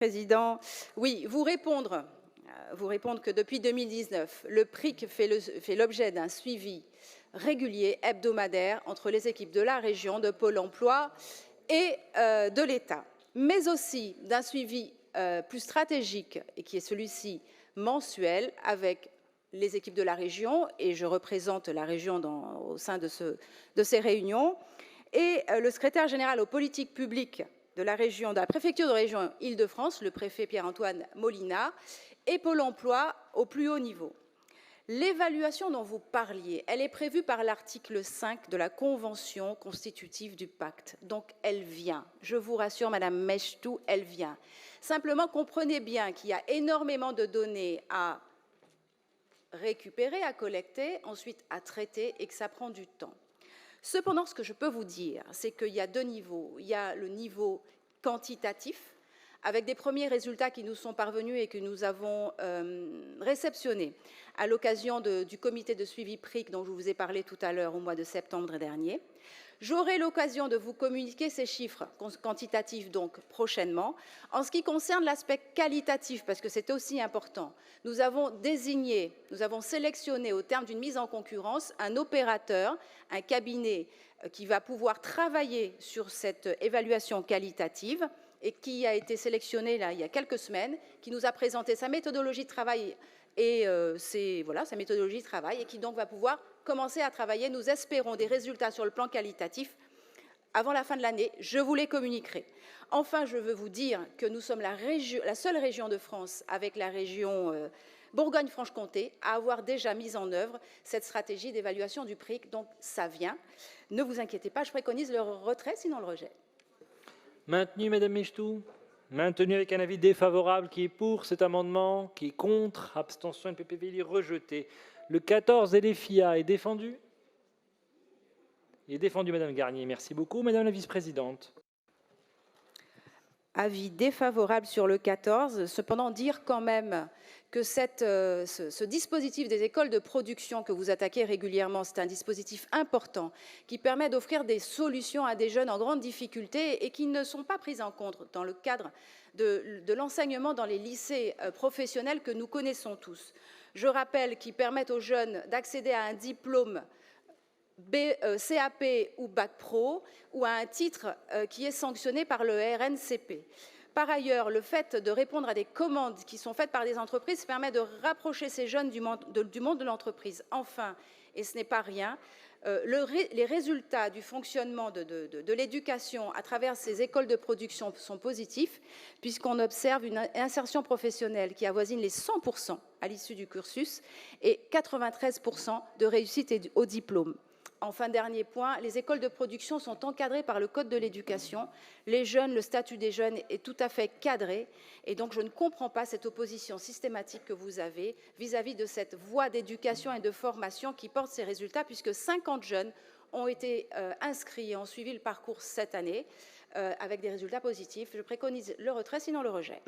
Président, oui, vous répondre que depuis 2019, le PRIC fait l'objet d'un suivi régulier, hebdomadaire, entre les équipes de la région, de Pôle emploi et de l'État, mais aussi d'un suivi plus stratégique, et qui est celui-ci mensuel, avec les équipes de la région, et je représente la région au sein de ces réunions, et le secrétaire général aux politiques publiques de la préfecture de région Île-de-France, le préfet Pierre-Antoine Molina, et Pôle emploi au plus haut niveau. L'évaluation dont vous parliez, elle est prévue par l'article 5 de la Convention constitutive du pacte. Donc, elle vient. Je vous rassure, Madame Mechtou, elle vient. Simplement, comprenez bien qu'il y a énormément de données à récupérer, à collecter, ensuite à traiter, et que ça prend du temps. Cependant, ce que je peux vous dire, c'est qu'il y a deux niveaux. Il y a le niveau quantitatif, avec des premiers résultats qui nous sont parvenus et que nous avons réceptionnés à l'occasion du comité de suivi PRIC dont je vous ai parlé tout à l'heure au mois de septembre dernier. J'aurai l'occasion de vous communiquer ces chiffres quantitatifs donc prochainement. En ce qui concerne l'aspect qualitatif, parce que c'est aussi important, nous avons sélectionné au terme d'une mise en concurrence un opérateur, un cabinet qui va pouvoir travailler sur cette évaluation qualitative et qui a été sélectionné là, il y a quelques semaines, qui nous a présenté sa méthodologie de travail et sa méthodologie de travail, et qui donc va pouvoir commencer à travailler. Nous espérons des résultats sur le plan qualitatif avant la fin de l'année. Je vous les communiquerai. Enfin, je veux vous dire que nous sommes la seule région de France, avec la région Bourgogne-Franche-Comté, à avoir déjà mis en œuvre cette stratégie d'évaluation du PRIC. Donc, ça vient. Ne vous inquiétez pas, je préconise le retrait, sinon le rejet. Maintenu, Madame Mechtou. Maintenu avec un avis défavorable. Qui est pour cet amendement? Qui est contre? Abstention, NPPVI rejeté. Le 14, LFIA, est défendu? Il est défendu, Madame Garnier. Merci beaucoup. Madame la vice-présidente. Avis défavorable sur le 14. Cependant, dire quand même que ce dispositif des écoles de production que vous attaquez régulièrement, c'est un dispositif important qui permet d'offrir des solutions à des jeunes en grande difficulté et qui ne sont pas prises en compte dans le cadre de l'enseignement dans les lycées professionnels que nous connaissons tous. Je rappelle qu'ils permettent aux jeunes d'accéder à un diplôme CAP ou Bac Pro, ou à un titre qui est sanctionné par le RNCP. Par ailleurs, le fait de répondre à des commandes qui sont faites par des entreprises permet de rapprocher ces jeunes du monde de l'entreprise. Enfin, et ce n'est pas rien, les résultats du fonctionnement de l'éducation à travers ces écoles de production sont positifs, puisqu'on observe une insertion professionnelle qui avoisine les 100% à l'issue du cursus et 93% de réussite au diplôme. Enfin, dernier point, les écoles de production sont encadrées par le Code de l'éducation. Les jeunes, le statut des jeunes est tout à fait cadré, et donc je ne comprends pas cette opposition systématique que vous avez vis-à-vis de cette voie d'éducation et de formation qui porte ces résultats, puisque 50 jeunes ont été inscrits et ont suivi le parcours cette année avec des résultats positifs. Je préconise le retrait, sinon le rejet.